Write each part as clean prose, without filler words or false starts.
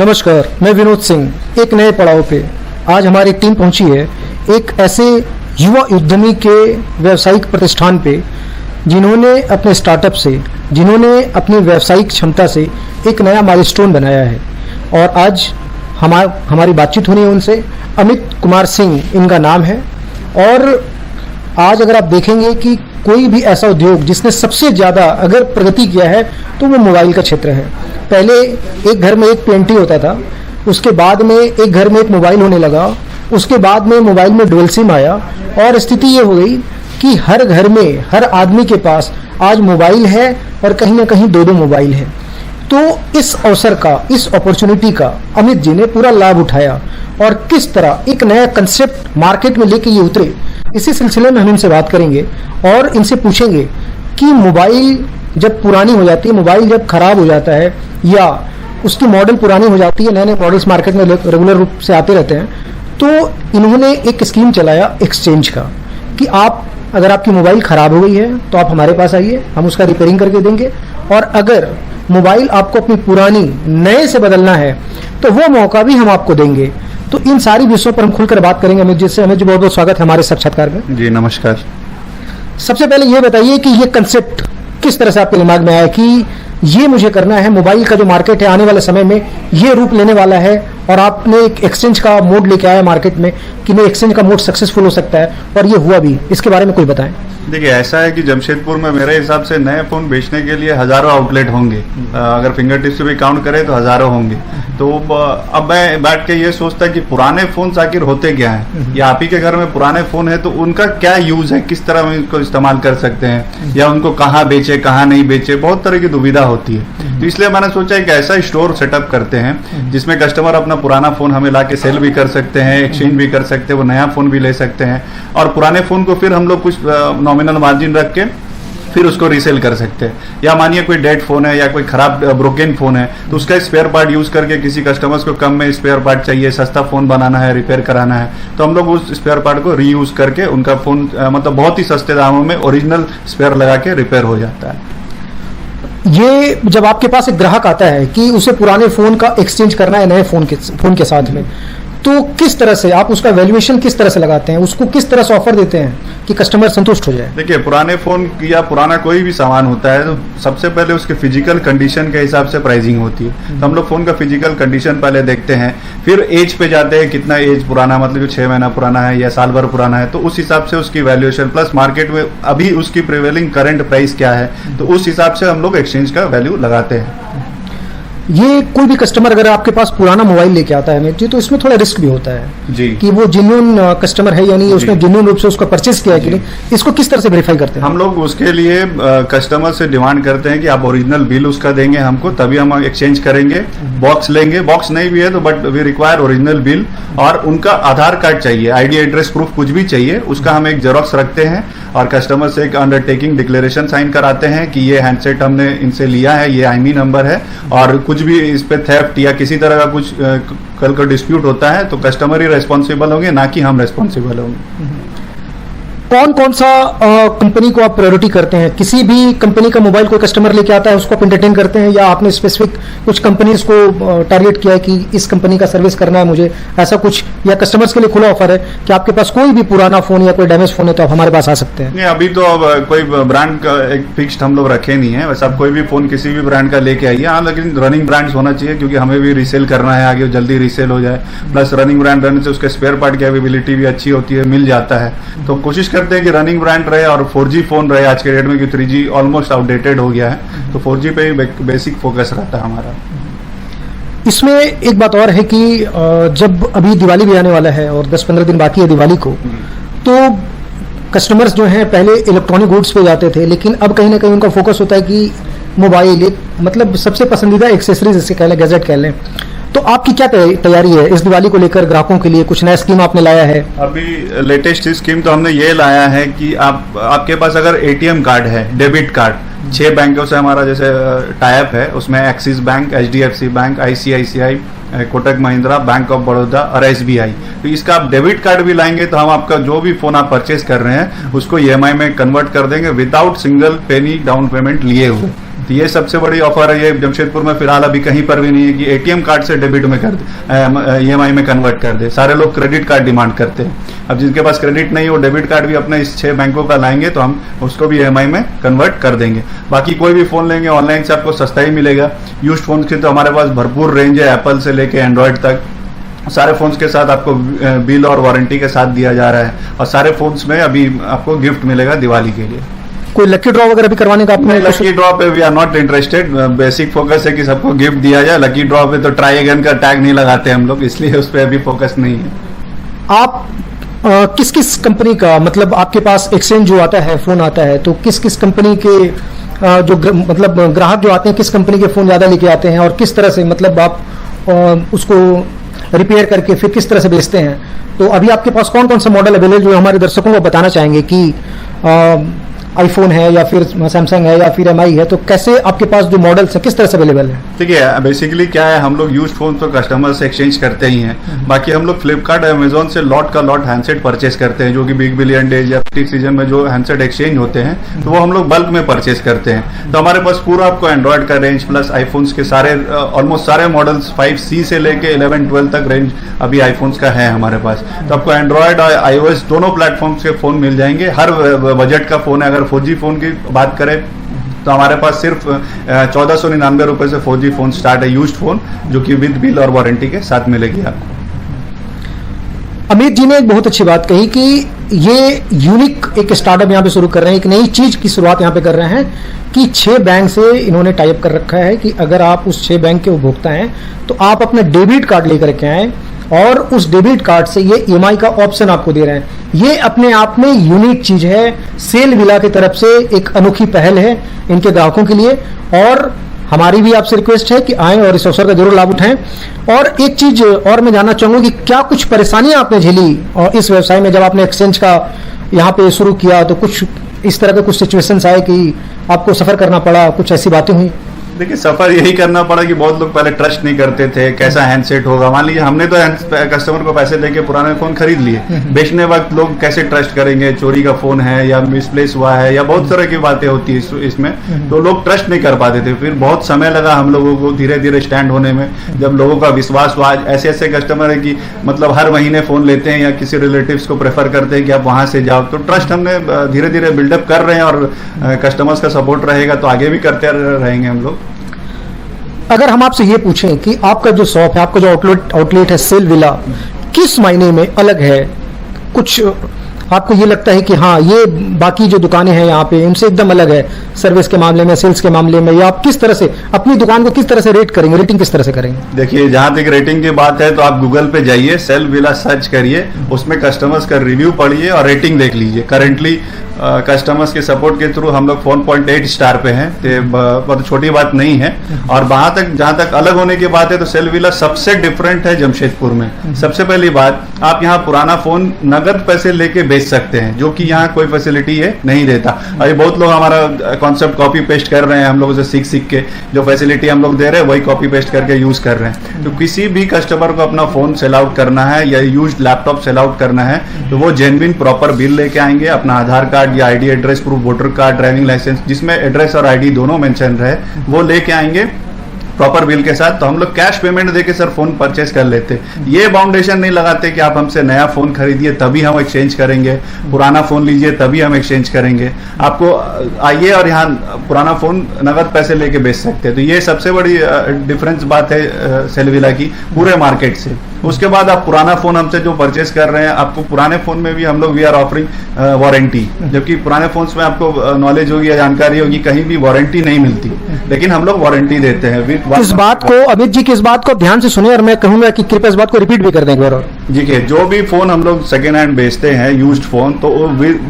नमस्कार, मैं विनोद सिंह। एक नए पड़ाव पे आज हमारी टीम पहुंची है एक ऐसे युवा उद्यमी के व्यावसायिक प्रतिष्ठान पे जिन्होंने अपने स्टार्टअप से, जिन्होंने अपनी व्यावसायिक क्षमता से एक नया माइलस्टोन बनाया है। और आज हमारी बातचीत होनी है उनसे। अमित कुमार सिंह इनका नाम है। और आज अगर आप देखेंगे कि कोई भी ऐसा उद्योग जिसने सबसे ज़्यादा अगर प्रगति किया है तो वो मोबाइल का क्षेत्र है। पहले एक घर में एक पेंटी होता था, उसके बाद में एक घर में एक मोबाइल होने लगा, उसके बाद में मोबाइल में डुअल सिम आया और स्थिति ये हो गई कि हर घर में, हर आदमी के पास आज मोबाइल है और कहीं ना कहीं दो मोबाइल है। तो इस अवसर का, इस अपॉर्चुनिटी का अमित जी ने पूरा लाभ उठाया और किस तरह एक नया कंसेप्ट मार्केट में लेके ये उतरे, इसी सिलसिले में हम इनसे बात करेंगे और इनसे पूछेंगे कि मोबाइल जब पुरानी हो जाती है, मोबाइल जब खराब हो जाता है या उसकी मॉडल पुरानी हो जाती है, नए नए मॉडल्स मार्केट में रेगुलर रूप से आते रहते हैं, तो इन्होंने एक स्कीम चलाया एक्सचेंज का कि आप अगर आपकी मोबाइल खराब हो गई है तो आप हमारे पास आइए, हम उसका रिपेयरिंग करके देंगे। और अगर मोबाइल आपको अपनी पुरानी नए से बदलना है तो वो मौका भी हम आपको देंगे। तो इन सारी विषयों पर हम खुलकर बात करेंगे अमित जी से। अमित जी, बहुत बहुत स्वागत है हमारे साक्षात्कार में। जी नमस्कार। सबसे पहले ये बताइए कि ये कंसेप्ट किस तरह से आपके दिमाग में आया कि ये मुझे करना है, मोबाइल का जो मार्केट है आने वाले समय में ये रूप लेने वाला है, और आपने एक एक्सचेंज का मोड लेके आया मार्केट में कि नहीं, एक्सचेंज का मोड सक्सेसफुल हो सकता है और ये हुआ भी। इसके बारे में कोई बताएं। देखिए, ऐसा है कि जमशेदपुर में मेरे हिसाब से नए फोन बेचने के लिए हजारों आउटलेट होंगे। अगर फिंगर टिप से भी काउंट करें तो हजारों होंगे। तो अब मैं बैठ के ये सोचता कि पुराने फोन आखिर होते क्या हैं, या आप ही के घर में पुराने फोन है तो उनका क्या यूज है, किस तरह हम इनको इस्तेमाल कर सकते हैं, या उनको कहाँ बेचे कहाँ नहीं बेचे, बहुत तरह की दुविधा होती है। तो इसलिए मैंने सोचा एक ऐसा स्टोर सेटअप करते हैं जिसमें कस्टमर अपना पुराना फोन हमें ला के सेल भी कर सकते हैं, एक्सचेंज भी कर सकते हैं, वो नया फोन भी ले सकते हैं, और पुराने फोन को फिर हम लोग कुछ नॉमिनल मार्जिन रख के फिर उसको रीसेल कर सकते हैं। या मानिए कोई डेड फोन है या कोई खराब ब्रोकन फोन है तो उसका स्पेयर पार्ट यूज करके किसी कस्टमर्स को कम में स्पेयर पार्ट चाहिए, सस्ता फोन बनाना है, रिपेयर कराना है, तो हम लोग उस स्पेयर पार्ट को रीयूज करके उनका फोन मतलब बहुत ही सस्ते दामों में ओरिजिनल स्पेयर लगा के रिपेयर हो जाता है। ये जब आपके पास एक ग्राहक आता है कि उसे पुराने फोन का एक्सचेंज करना है नए फोन के साथ में, तो किस तरह से आप उसका वैल्यूएशन किस तरह से लगाते हैं, उसको किस तरह से ऑफर देते हैं कि कस्टमर संतुष्ट हो जाए? देखिए, पुराने फोन या पुराना कोई भी सामान होता है तो सबसे पहले उसके फिजिकल कंडीशन के हिसाब से प्राइसिंग होती है। तो हम लोग फोन का फिजिकल कंडीशन पहले देखते हैं, फिर एज पे जाते हैं, कितना एज पुराना, मतलब 6 महीना पुराना है या साल भर पुराना है, तो उस हिसाब से उसकी वैल्यूएशन प्लस मार्केट में अभी उसकी प्रिवेलिंग करंट प्राइस क्या है, तो उस हिसाब से हम लोग एक्सचेंज का वैल्यू लगाते हैं। ये कोई भी कस्टमर अगर आपके पास पुराना मोबाइल लेके आता है जी, तो इसमें थोड़ा रिस्क भी होता है जी कि वो जेन्युइन कस्टमर है, यानी उसने जेन्युइन रूप से उसका परचेस किया है कि नहीं, इसको किस तरह से वेरीफाई करते हैं? हम लोग उसके लिए कस्टमर से डिमांड करते हैं कि आप ओरिजिनल बिल उसका देंगे हमको, तभी हम एक्सचेंज करेंगे। बॉक्स लेंगे, बॉक्स नहीं भी है तो but we require original bill, और उनका आधार कार्ड चाहिए, आईडी एड्रेस प्रूफ कुछ भी चाहिए, उसका हम एक जेरोक्स रखते हैं और कस्टमर से एक अंडरटेकिंग डिक्लेरेशन साइन कराते हैं कि ये हैंडसेट हमने इनसे लिया है, ये IMEI नंबर है, और कुछ भी इस पे थेफ्ट या किसी तरह का कुछ कल का डिस्प्यूट होता है तो कस्टमर ही रेस्पॉन्सिबल होंगे, ना कि हम रेस्पॉन्सिबल होंगे। कौन कौन सा कंपनी को आप प्रायोरिटी करते हैं? किसी भी कंपनी का मोबाइल कोई कस्टमर लेके आता है उसको आप एंटरटेन करते हैं, या आपने स्पेसिफिक कुछ कंपनीज को टारगेट किया है कि इस कंपनी का सर्विस करना है मुझे, ऐसा कुछ, या कस्टमर्स के लिए खुला ऑफर है कि आपके पास कोई भी पुराना फोन या कोई डैमेज फोन है तो आप हमारे पास आ सकते हैं? नहीं, अभी तो अब कोई ब्रांड का एक फिक्स्ड हम लोग रखे नहीं है, वैसे आप कोई भी फोन किसी भी ब्रांड का लेके आइए। हाँ, लेकिन रनिंग ब्रांड्स होना चाहिए क्योंकि हमें भी रीसेल करना है, आगे जल्दी रीसेल हो जाए। प्लस रनिंग ब्रांड रहने से उसके स्पेयर पार्ट की अवेलेबिलिटी भी अच्छी होती है, मिल जाता है। तो कोशिश करते हैं कि रनिंग ब्रांड रहे और 4G फोन रहे आज के डेट में, कि 3G ऑलमोस्ट आउटडेटेड हो गया है, तो 4G पे ही बेसिक फोकस रहता है हमारा। इसमें एक बात और है कि जब अभी दिवाली भी आने वाला है और 10-15 दिन बाकी है दिवाली को, तो कस्टमर्स जो हैं पहले इलेक्ट्रॉनिक गुड्स पे जाते थे, लेकिन अब कहीं ना कहीं उनका फोकस होता है कि मोबाइल, एक मतलब सबसे पसंदीदा एक्सेसरीज जिससे कह लें, गैजेट कह लें। तो आपकी क्या तैयारी है इस दिवाली को लेकर? ग्राहकों के लिए कुछ नया स्कीम आपने लाया है? अभी लेटेस्ट स्कीम तो हमने ये लाया है कि आपके पास अगर ATM कार्ड है, डेबिट कार्ड, 6 बैंकों से हमारा जैसे टाइप है, उसमें axis bank, HDFC bank, ICICI, Kotak Mahindra, bank of Baroda और SBI, तो इसका आप डेबिट कार्ड भी लाएंगे तो हम आपका जो भी फोन आप परचेज कर रहे हैं उसको EMI में कन्वर्ट कर देंगे without single penny down payment लिए हुए। तो ये सबसे बड़ी ऑफर है। ये जमशेदपुर में फिलहाल अभी कहीं पर भी नहीं है कि एटीएम कार्ड से डेबिट में कर दे, ईएमआई में कन्वर्ट कर दे। सारे लोग क्रेडिट कार्ड डिमांड करते हैं। अब जिनके पास क्रेडिट नहीं है वो डेबिट कार्ड भी अपने इस 6 बैंकों का लाएंगे तो हम उसको भी ईएमआई में कन्वर्ट कर देंगे। बाकी कोई भी फोन लेंगे ऑनलाइन से आपको सस्ता ही मिलेगा। यूज्ड फोन की तो हमारे पास भरपूर रेंज है, एप्पल से लेके एंड्रॉयड तक सारे फोन्स के साथ आपको बिल और वारंटी के साथ दिया जा रहा है। और सारे फोन्स में अभी आपको गिफ्ट मिलेगा दिवाली के लिए। कोई लकी ड्रॉ वगैरह भी करवाने का आपने? लकी ड्रॉ पे we are not interested. Basic focus है कि सबको गिफ्ट दिया जाए। लकी ड्रॉ पे तो ट्राई अगेन का टैग नहीं लगाते हम लोग, इसलिए उस पर अभी फोकस नहीं है। आप किस किस कंपनी का, मतलब आपके पास एक्सचेंज जो आता है, फोन आता है, तो किस किस कंपनी के मतलब ग्राहक जो आते हैं किस कंपनी के फोन ज्यादा लेके आते हैं और किस तरह से मतलब आप उसको रिपेयर करके फिर किस तरह से बेचते हैं? तो अभी आपके पास कौन कौन सा मॉडल अवेलेबल जो हमारे दर्शकों को बताना चाहेंगे कि आईफोन है या फिर सैमसंग है या फिर एमआई है, तो कैसे आपके पास जो मॉडल्स है किस तरह से अवेलेबल है? ठीक है, बेसिकली क्या है, हम लोग यूज्ड फोन तो कस्टमर से एक्सचेंज करते ही हैं। बाकी हम लोग फ्लिपकार्ट अमेजोन से लॉट का लॉट हैंडसेट परचेस करते हैं, जो कि बिग बिलियन डेज या पीक सीजन में जो हैंडसेट एक्सचेंज होते हैं तो वो हम लोग बल्क में परचेस करते हैं। तो हमारे पास पूरा आपको एंड्रॉयड का रेंज प्लस आईफोन्स के सारे ऑलमोस्ट सारे मॉडल्स 5C से लेके 11-12 तक रेंज अभी आईफोन्स का है हमारे पास। तो आपको एंड्रॉयड और iOS दोनों प्लेटफॉर्म्स के फोन मिल जाएंगे। हर बजट का फोन है। अगर 4G फोन की बात करें तो हमारे पास सिर्फ 1499 रुपए से 4G फोन स्टार्ट है, यूज्ड फोन, जो कि विद बिल और वारंटी के साथ मिलेगी आपको। अमित जी ने एक बहुत अच्छी बात कही कि ये यूनिक एक स्टार्टअप यहाँ पे शुरू कर रहे हैं, एक नई चीज की शुरुआत यहाँ पे कर रहे हैं कि 6 बैंक से इन्होंने टाइप कर रखा है कि अगर आप उस 6 बैंक के उपभोक्ता हैं तो आप अपना डेबिट कार्ड लेकर के आए और उस डेबिट कार्ड से ये ईएमआई का ऑप्शन आपको दे रहे हैं। ये अपने आप में यूनिक चीज है। सेल विला की तरफ से एक अनोखी पहल है इनके ग्राहकों के लिए, और हमारी भी आपसे रिक्वेस्ट है कि आएं और इस अवसर का जरूर लाभ उठाएं। और एक चीज और मैं जानना चाहूंगा कि क्या कुछ परेशानियां आपने झेली और इस व्यवसाय में जब आपने एक्सचेंज का यहाँ पे शुरू किया तो कुछ इस तरह के कुछ सिचुएशंस आए कि आपको सफर करना पड़ा, कुछ ऐसी बातें हुई? देखिए, सफर यही करना पड़ा कि बहुत लोग पहले ट्रस्ट नहीं करते थे, कैसा हैंडसेट होगा। मान लीजिए हमने तो कस्टमर को पैसे देके पुराने फोन खरीद लिए, बेचने वक्त लोग कैसे ट्रस्ट करेंगे, चोरी का फोन है या मिसप्लेस हुआ है या बहुत तरह की बातें होती है इसमें, तो लोग ट्रस्ट नहीं कर पाते थे। फिर बहुत समय लगा हम लोगों को धीरे धीरे स्टैंड होने में। जब लोगों का विश्वास हुआ, ऐसे ऐसे कस्टमर है कि मतलब हर महीने फोन लेते हैं या किसी रिलेटिव्स को प्रेफर करते हैं कि आप वहां से जाओ, तो ट्रस्ट हमने धीरे धीरे बिल्डअप कर रहे हैं और कस्टमर्स का सपोर्ट रहेगा तो आगे भी करते रहेंगे हम लोग। अगर हम आपसे ये पूछें कि आपका जो शॉप है, आपका जो आउटलेट है सेल विला, किस मायने में अलग है? कुछ आपको ये लगता है कि हाँ ये बाकी जो दुकानें हैं यहाँ पे इनसे एकदम अलग है सर्विस के मामले में, सेल्स के मामले में, या आप किस तरह से अपनी दुकान को किस तरह से रेट करेंगे, रेटिंग किस तरह से करेंगे? देखिए, जहां तक रेटिंग की बात है तो आप गूगल पे जाइए, सेल विला सर्च करिए, उसमें कस्टमर्स का रिव्यू पढ़िए और रेटिंग देख लीजिए। करेंटली कस्टमर्स के सपोर्ट के थ्रू हम लोग 4.8 स्टार पे हैं, तो बहुत छोटी बात नहीं है। और वहां तक जहां तक अलग होने की बात है तो सेल विला सबसे डिफरेंट है जमशेदपुर में। सबसे पहली बात, आप यहाँ पुराना फोन नगद पैसे लेके बेच सकते हैं, जो कि यहाँ कोई फैसिलिटी है नहीं देता। अभी बहुत लोग हमारा कॉन्सेप्ट कॉपी पेस्ट कर रहे हैं, हम लोगों से सीख के जो फैसिलिटी हम लोग दे रहे हैं वही कॉपी पेस्ट करके यूज कर रहे हैं। तो किसी भी कस्टमर को अपना फोन सेल आउट करना है या यूज्ड लैपटॉप सेल आउट करना है तो वो जेन्युइन प्रॉपर बिल लेके आएंगे, अपना आधार कार्ड या ID, address proof, voter card, driving licence, जिसमें एड्रेस और आईडी दोनों मेंशन रहे, वो लेके आएंगे प्रॉपर बिल के साथ। तो हम लोग कैश पेमेंट देके सर फोन परचेस कर लेते। ये बाउंडेशन नहीं लगाते कि आप हमसे नया फोन खरीदिए तभी हम एक्सचेंज करेंगे, पुराना फोन लीजिए तभी हम एक्सचेंज करेंगे। आपको आइए और यहाँ पुराना फोन नगद पैसे लेके बेच सकते हैं। तो ये सबसे बड़ी डिफरेंस बात है सेल विला की पूरे मार्केट से। उसके बाद आप पुराना फोन हमसे जो परचेस कर रहे हैं, आपको पुराने फोन में भी हम लोग वी आर ऑफरिंग वारंटी, जबकि पुराने फोन्स में आपको नॉलेज होगी या जानकारी होगी कहीं भी वारंटी नहीं मिलती, लेकिन हम लोग वारंटी देते हैं। इस बात को अमित जी की इस बात को ध्यान से सुने और मैं कहूंगा कि कृपया इस बात को रिपीट भी कर दें एक बार और। जी के जो भी फोन हम लोग सेकेंड हैंड बेचते हैं यूज्ड फोन, तो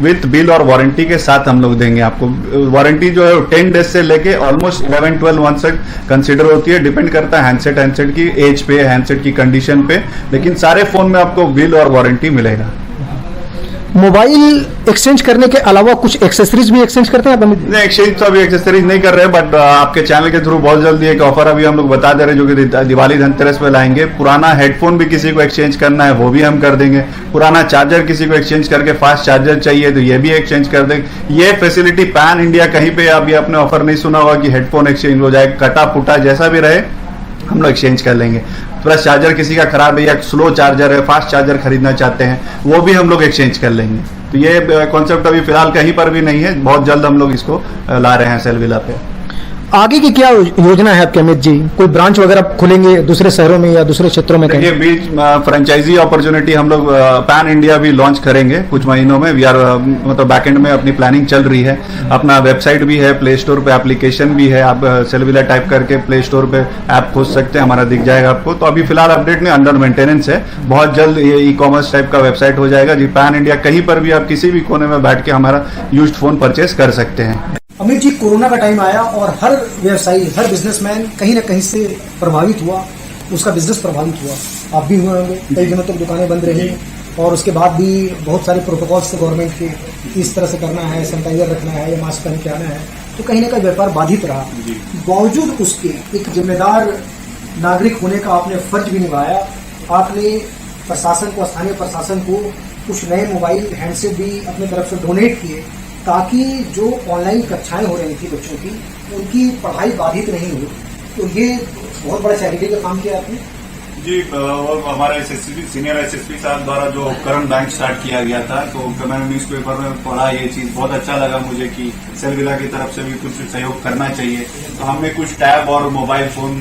विद बिल और वारंटी के साथ हम लोग देंगे आपको। वारंटी जो है 10 डेज से लेके ऑलमोस्ट 11-12 मंथ तक कंसिडर होती है, डिपेंड करता है हैंडसेट की एज पे, हैंडसेट की कंडीशन पे, लेकिन सारे फोन में आपको बिल और वारंटी मिलेगा। मोबाइल एक्सचेंज करने के अलावा कुछ एक्सेसरीज भी एक्सचेंज करते हैं आप अमित? नहीं, एक्सचेंज तो अभी एक्सेसरीज नहीं कर रहे, बट आपके चैनल के थ्रू बहुत जल्दी एक ऑफर अभी हम लोग बता दे रहे हैं, जो कि दिवाली धनतेरस पे लाएंगे। पुराना हेडफोन भी किसी को एक्सचेंज करना है वो भी हम कर देंगे। पुराना चार्जर किसी को एक्सचेंज करके फास्ट चार्जर चाहिए तो ये भी एक्सचेंज कर देंगे। ये फैसिलिटी पैन इंडिया कहीं पे अभी आपने ऑफर नहीं सुना होगा कि हेडफोन एक्सचेंज हो जाए, कटा फूटा जैसा भी रहे हम लोग एक्सचेंज कर लेंगे। प्लस चार्जर किसी का खराब है या स्लो चार्जर है, फास्ट चार्जर खरीदना चाहते हैं वो भी हम लोग एक्सचेंज कर लेंगे। तो ये कॉन्सेप्ट अभी फिलहाल कहीं पर भी नहीं है, बहुत जल्द हम लोग इसको ला रहे हैं सेलविला पे। आगे की क्या योजना है आपके अमित जी? कोई ब्रांच वगैरह खुलेंगे दूसरे शहरों में या दूसरे क्षेत्रों में? देखिए, बीच फ्रेंचाइजी अपॉर्चुनिटी हम लोग पैन इंडिया भी लॉन्च करेंगे कुछ महीनों में। वी आर मतलब बैकएंड में अपनी प्लानिंग चल रही है। अपना वेबसाइट भी है, प्ले स्टोर पे एप्लीकेशन भी है। आप सेलविला टाइप करके प्ले स्टोर पे ऐप खोज सकते हैं, हमारा दिख जाएगा आपको। तो अभी फिलहाल अपडेट में अंडर मेंटेनेंस है, बहुत जल्द ये ई कॉमर्स टाइप का वेबसाइट हो जाएगा जी। पैन इंडिया कहीं पर भी आप किसी भी कोने में बैठ के हमारा यूज्ड फोन परचेस कर सकते हैं। अमित जी, कोरोना का टाइम आया और हर व्यवसायी, हर बिजनेसमैन कहीं ना कहीं से प्रभावित हुआ, उसका बिजनेस प्रभावित हुआ। आप भी हुए होंगे, कई दिनों तक दुकानें बंद रही और उसके बाद भी बहुत सारे प्रोटोकॉल्स थे गवर्नमेंट के, इस तरह से करना है, सैनिटाइजर रखना है या मास्क पहन के आना है, तो कहीं ना कहीं व्यापार बाधित रहा। बावजूद उसके एक जिम्मेदार नागरिक होने का आपने फर्ज भी निभाया। आपने प्रशासन को, स्थानीय प्रशासन को कुछ नए मोबाइल हैंडसेट भी अपनी तरफ से डोनेट किए, ताकि जो ऑनलाइन कक्षाएं हो रही थी बच्चों की, उनकी पढ़ाई बाधित नहीं हो। तो ये बहुत बड़ा चैरिटी का काम किया आपने जी। और हमारे एसएसपी, सीनियर एसएसपी साहब द्वारा जो उपकरण बैंक स्टार्ट किया गया था, तो मैंने न्यूज़पेपर में पढ़ा, ये चीज बहुत अच्छा लगा मुझे कि सेलविला की तरफ से भी कुछ सहयोग करना चाहिए। तो हमने कुछ टैब और मोबाइल फोन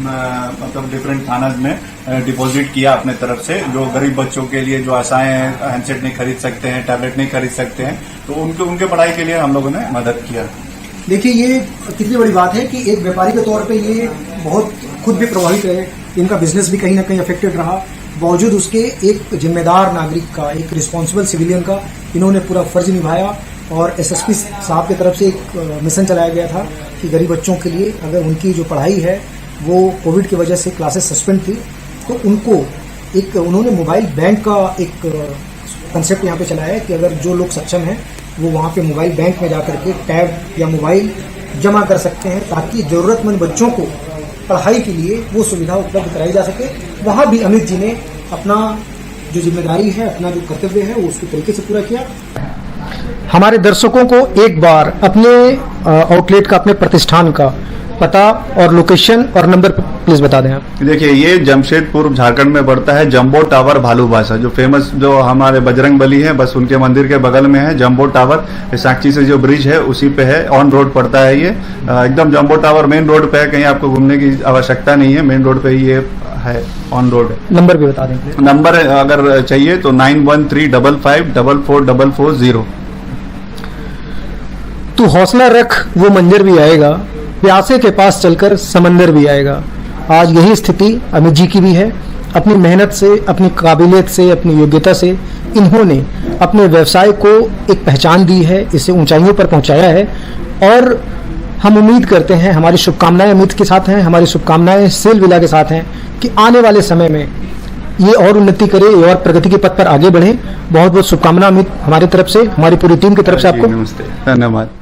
मतलब डिफरेंट थाना में डिपॉजिट किया अपने तरफ से, जो गरीब बच्चों के लिए जो आशाएं हैं, हैंडसेट नहीं खरीद सकते हैं, टैबलेट नहीं खरीद सकते हैं, तो उनके पढ़ाई के लिए हम लोगों ने मदद किया। देखिए, ये कितनी बड़ी बात है कि एक व्यापारी के तौर पे ये बहुत खुद भी प्रभावित रहे, इनका बिजनेस भी कहीं ना कहीं अफेक्टेड रहा। बावजूद उसके एक जिम्मेदार नागरिक का, एक रिस्पॉन्सिबल सिविलियन का इन्होंने पूरा फर्ज निभाया। और एसएसपी साहब की तरफ से एक मिशन चलाया गया था कि गरीब बच्चों के लिए, अगर उनकी जो पढ़ाई है वो कोविड की वजह से क्लासेस सस्पेंड थी, तो उनको एक उन्होंने मोबाइल बैंक का एक कंसेप्ट यहाँ पे चलाया है कि अगर जो लोग सक्षम हैं वो वहाँ पे मोबाइल बैंक में जाकर के टैब या मोबाइल जमा कर सकते हैं, ताकि जरूरतमंद बच्चों को पढ़ाई के लिए वो सुविधा उपलब्ध कराई जा सके। वहाँ भी अमित जी ने अपना जो जिम्मेदारी है, अपना जो कर्तव्य है, वो उसके तरीके से पूरा किया। हमारे दर्शकों को एक बार अपने आउटलेट का, अपने प्रतिष्ठान का पता और लोकेशन और नंबर प्लीज बता दें आप। देखिए, ये जमशेदपुर झारखंड में पड़ता है, जंबो टावर भालूबासा, जो फेमस जो हमारे बजरंग बली है, बस उनके मंदिर के बगल में है जंबो टावर। साक्षी से जो ब्रिज है उसी पे है, ऑन रोड पड़ता है ये, एकदम जंबो टावर मेन रोड पे है, कहीं आपको घूमने की आवश्यकता नहीं है, मेन रोड पे ही ये है, ऑन रोड है। नंबर भी बता दें। नंबर अगर चाहिए तो 9135544440। तू हौसला रख, वो मंजर भी आएगा, प्यासे के पास चलकर समंदर भी आएगा। आज यही स्थिति अमित जी की भी है। अपनी मेहनत से, अपनी काबिलियत से, अपनी योग्यता से इन्होंने अपने व्यवसाय को एक पहचान दी है, इसे ऊंचाइयों पर पहुंचाया है। और हम उम्मीद करते हैं, हमारी शुभकामनाएं अमित के साथ हैं, हमारी शुभकामनाएं सेलविला के साथ हैं कि आने वाले समय में ये और उन्नति करे, ये और प्रगति के पथ पर आगे बढ़े। बहुत बहुत शुभकामना अमित, हमारी तरफ से, हमारी पूरी टीम की तरफ से आपको। नमस्ते, धन्यवाद।